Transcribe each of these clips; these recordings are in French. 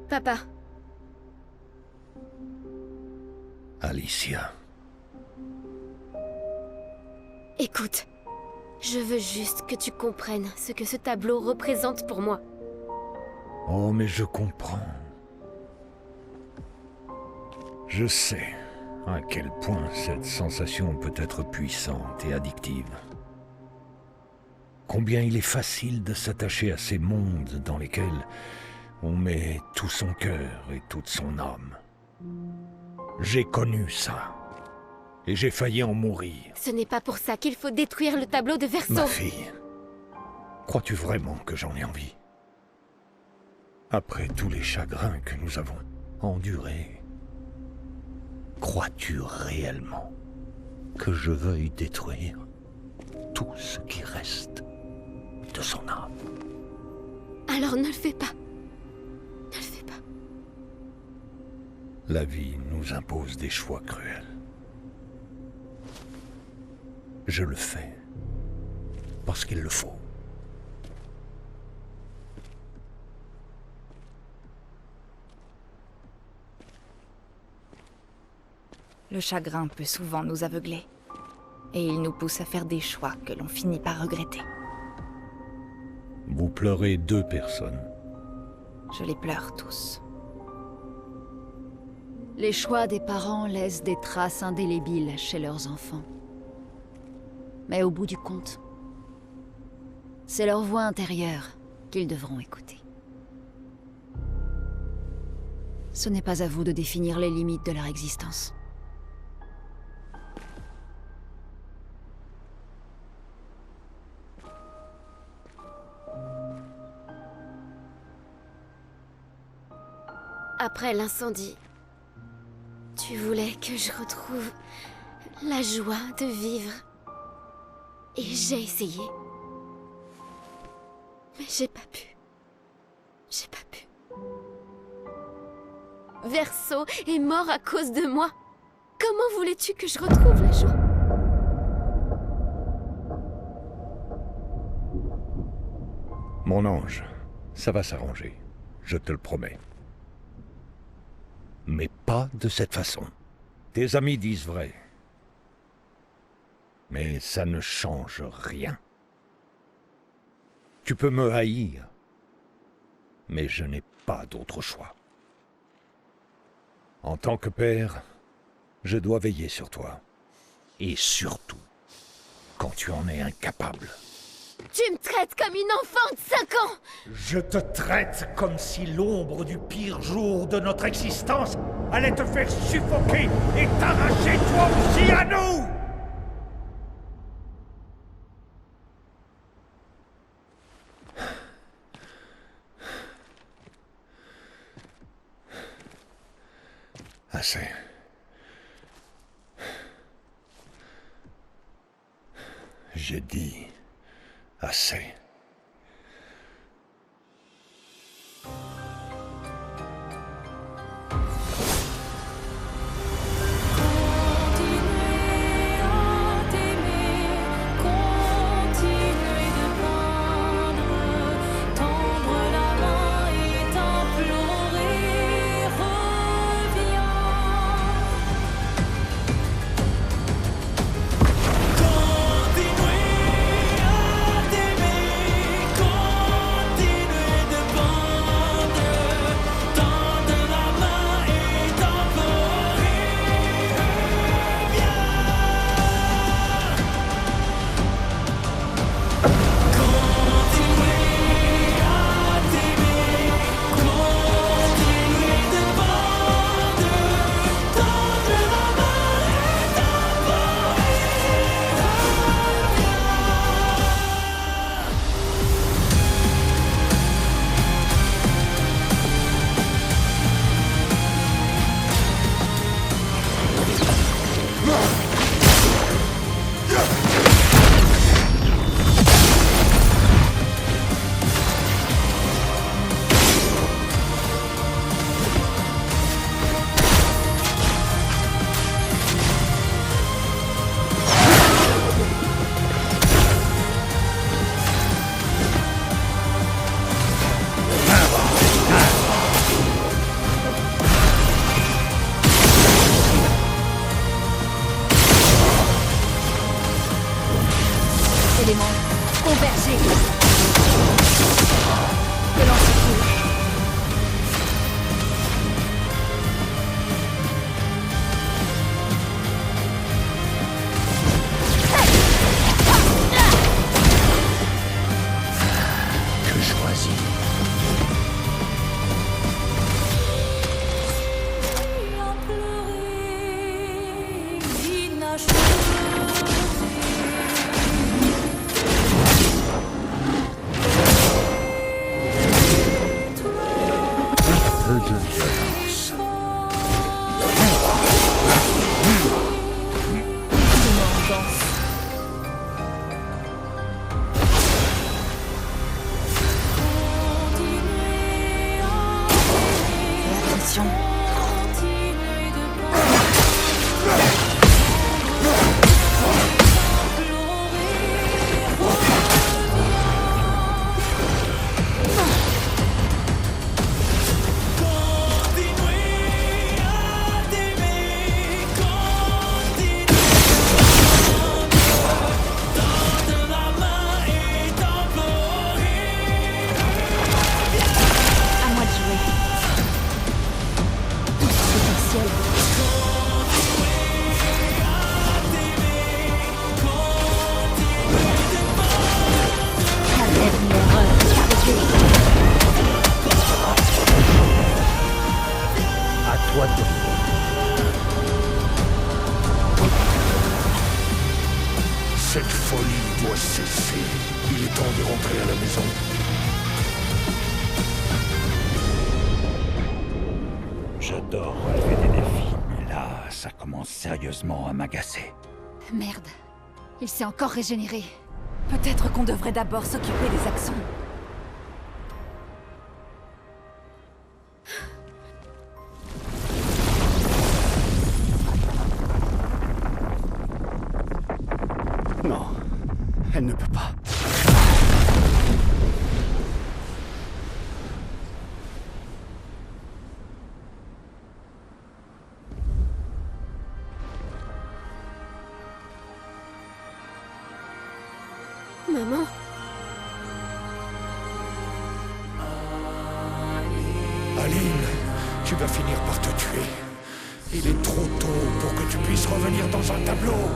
Papa. Alicia. Écoute, je veux juste que tu comprennes ce que ce tableau représente pour moi. Oh, mais je comprends. Je sais à quel point cette sensation peut être puissante et addictive. Combien il est facile de s'attacher à ces mondes dans lesquels on met tout son cœur et toute son âme. J'ai connu ça. Et j'ai failli en mourir. Ce n'est pas pour ça qu'il faut détruire le tableau de Verso. Ma fille, crois-tu vraiment que j'en ai envie? Après tous les chagrins que nous avons endurés, crois-tu réellement que je veuille détruire tout ce qui reste de son âme? Alors ne le fais pas. Ne le fais pas. La vie nous impose des choix cruels. Je le fais parce qu'il le faut. Le chagrin peut souvent nous aveugler. Et il nous pousse à faire des choix que l'on finit par regretter. Vous pleurez 2 personnes. Je les pleure tous. Les choix des parents laissent des traces indélébiles chez leurs enfants. Mais au bout du compte, c'est leur voix intérieure qu'ils devront écouter. Ce n'est pas à vous de définir les limites de leur existence. Après l'incendie, tu voulais que je retrouve la joie de vivre. Et j'ai essayé. Mais j'ai pas pu. J'ai pas pu. Verso est mort à cause de moi. Comment voulais-tu que je retrouve la joie? Mon ange, ça va s'arranger. Je te le promets. Mais pas de cette façon. Tes amis disent vrai. Mais ça ne change rien. Tu peux me haïr, mais je n'ai pas d'autre choix. En tant que père, je dois veiller sur toi. Et surtout, quand tu en es incapable. Tu me traites comme une enfant de 5 ans! Je te traite comme si l'ombre du pire jour de notre existence allait te faire suffoquer et t'arracher toi aussi à nous! Assez. J'ai dit assez. résurrection. À moi de jouer. Potentiel. La dernière chargée. À toi de... Cette folie doit cesser. Il est temps de rentrer à la maison. J'adore relever des défis, mais là, ça commence sérieusement à m'agacer. Merde. Il s'est encore régénéré. Peut-être qu'on devrait d'abord s'occuper des accents. Non, elle ne peut pas. Maman. Aline, tu vas finir par te tuer. Il est trop tôt pour que tu puisses revenir dans un tableau.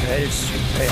Quel super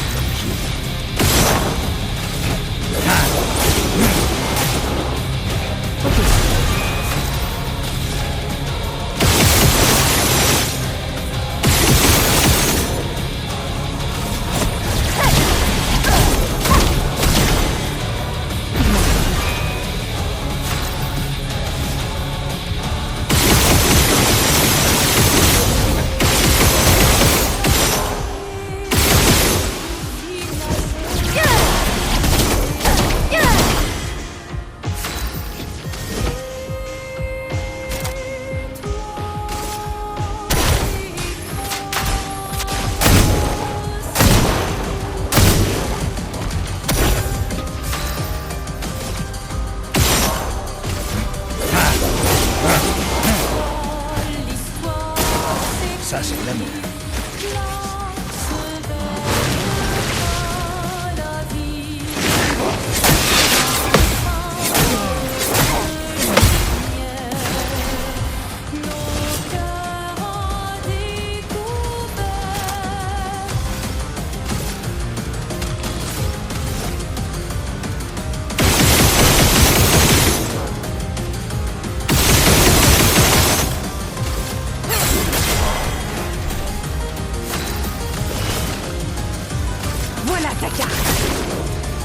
ta carte.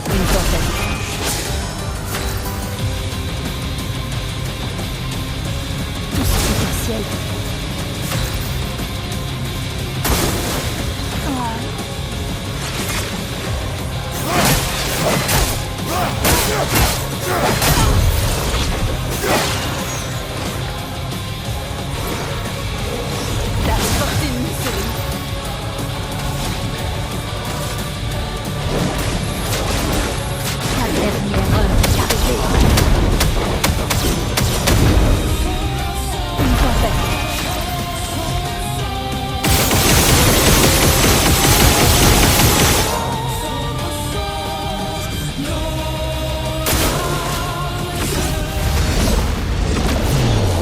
Une tempête franche. Tout ce potentiel. La fortune, Céline. Ta dernière heure est arrivée. Une tempête.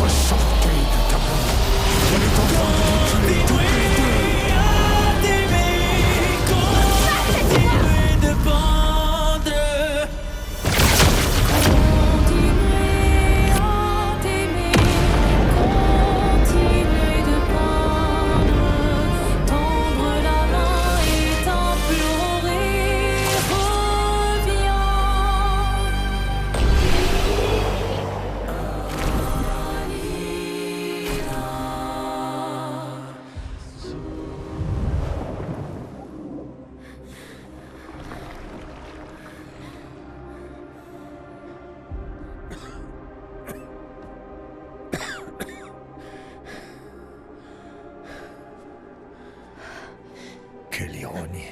Ressortez du tableau. On est en train de vous tuer toutes les deux. Quelle ironie.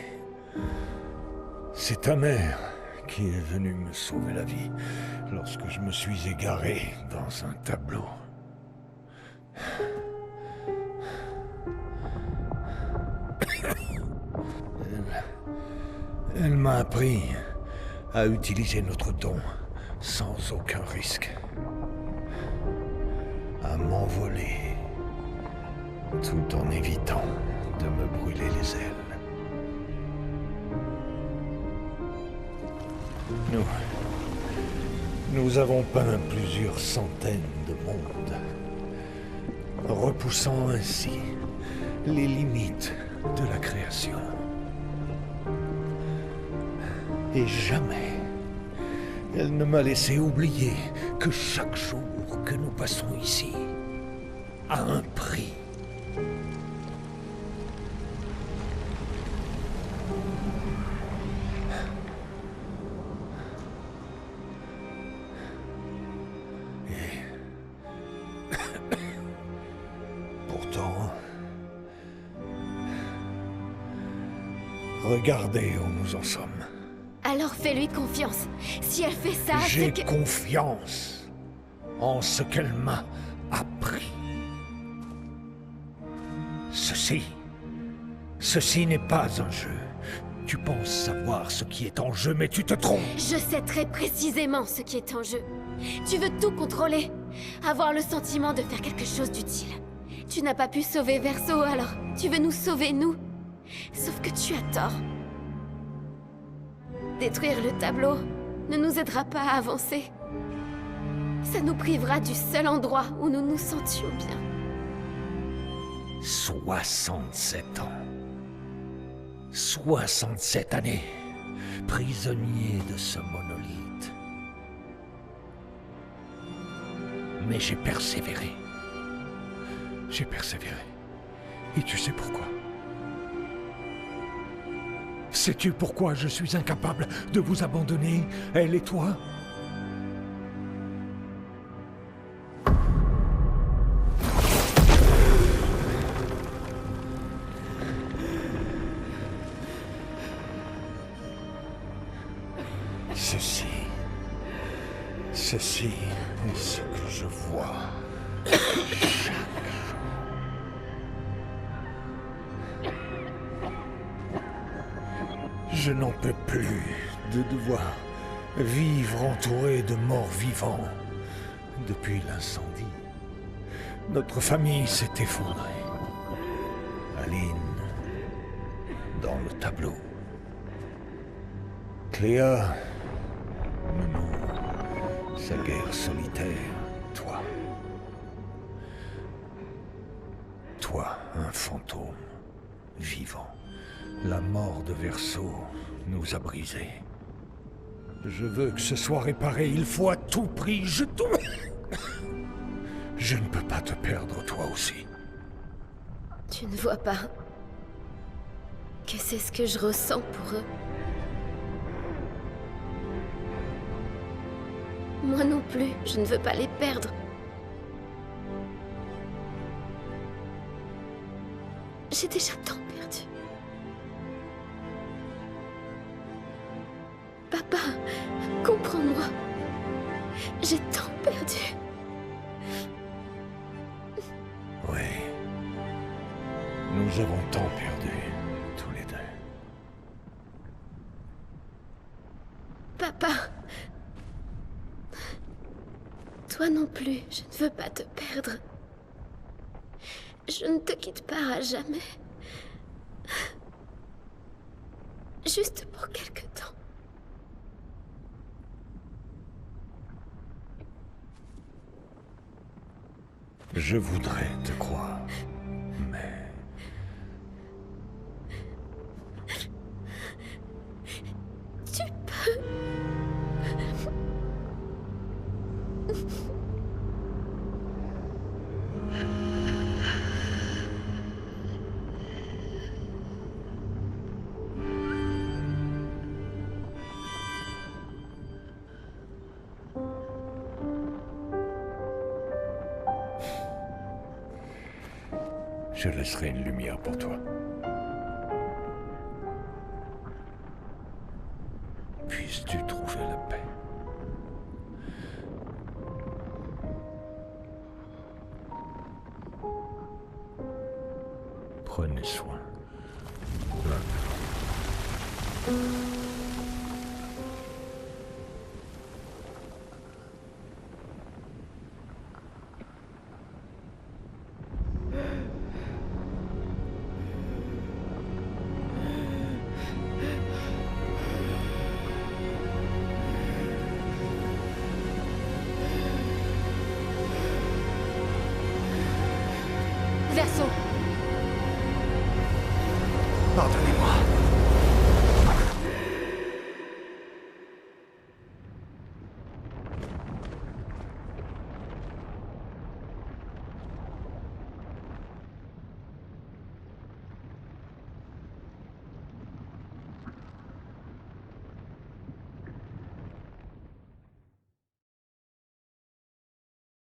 C'est ta mère qui est venue me sauver la vie lorsque je me suis égaré dans un tableau. Elle m'a appris à utiliser notre don sans aucun risque. À m'envoler tout en évitant de me brûler les ailes. Nous avons peint plusieurs centaines de mondes, repoussant ainsi les limites de la création. Et jamais elle ne m'a laissé oublier que chaque jour que nous passons ici a un prix. Pourtant, regardez où nous en sommes. Alors fais-lui confiance. Si elle fait ça, c'est J'ai que... confiance en ce qu'elle m'a appris. Ceci n'est pas un jeu. Tu penses savoir ce qui est en jeu, mais tu te trompes. Je sais très précisément ce qui est en jeu. Tu veux tout contrôler. Avoir le sentiment de faire quelque chose d'utile. Tu n'as pas pu sauver Verso, alors tu veux nous sauver, nous. Sauf que tu as tort. Détruire le tableau ne nous aidera pas à avancer. Ça nous privera du seul endroit où nous nous sentions bien. 67 ans. 67 années. Prisonnier de ce monolithe. Mais j'ai persévéré. J'ai persévéré. Et tu sais pourquoi? Sais-tu pourquoi je suis incapable de vous abandonner, elle et toi? Ceci est ce que je vois chaque jour. Je n'en peux plus de devoir vivre entouré de morts vivants. Depuis l'incendie, notre famille s'est effondrée. Aline, dans le tableau. Cléa, menant sa guerre solitaire, toi. Toi, un fantôme vivant La mort de Verso nous a brisés. Je veux que ce soit réparé, il faut à tout prix, je ne peux pas te perdre, toi aussi. Tu ne vois pas que c'est ce que je ressens pour eux. Moi non plus, je ne veux pas les perdre. J'ai déjà tant perdu. Papa, comprends-moi. J'ai tant perdu. Oui. Nous avons tant perdu, tous les deux. Papa. Toi non plus, je ne veux pas te perdre. Je ne te quitte pas à jamais. Juste pour quelque temps. Je voudrais te croire, mais... Tu peux... Je laisserai une lumière pour toi. Puisses-tu trouver la paix. Prenez soin l'un de l'autre.